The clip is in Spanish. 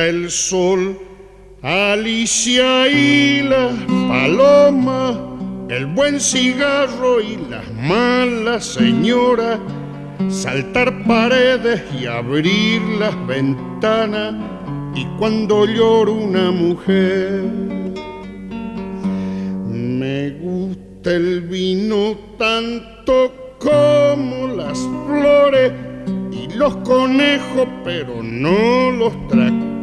gusta el sol, Alicia y las palomas, el buen cigarro y las malas señoras, saltar paredes y abrir las ventanas, y cuando llora una mujer. Me gusta el vino tanto como las flores y los conejos, pero no los tractores.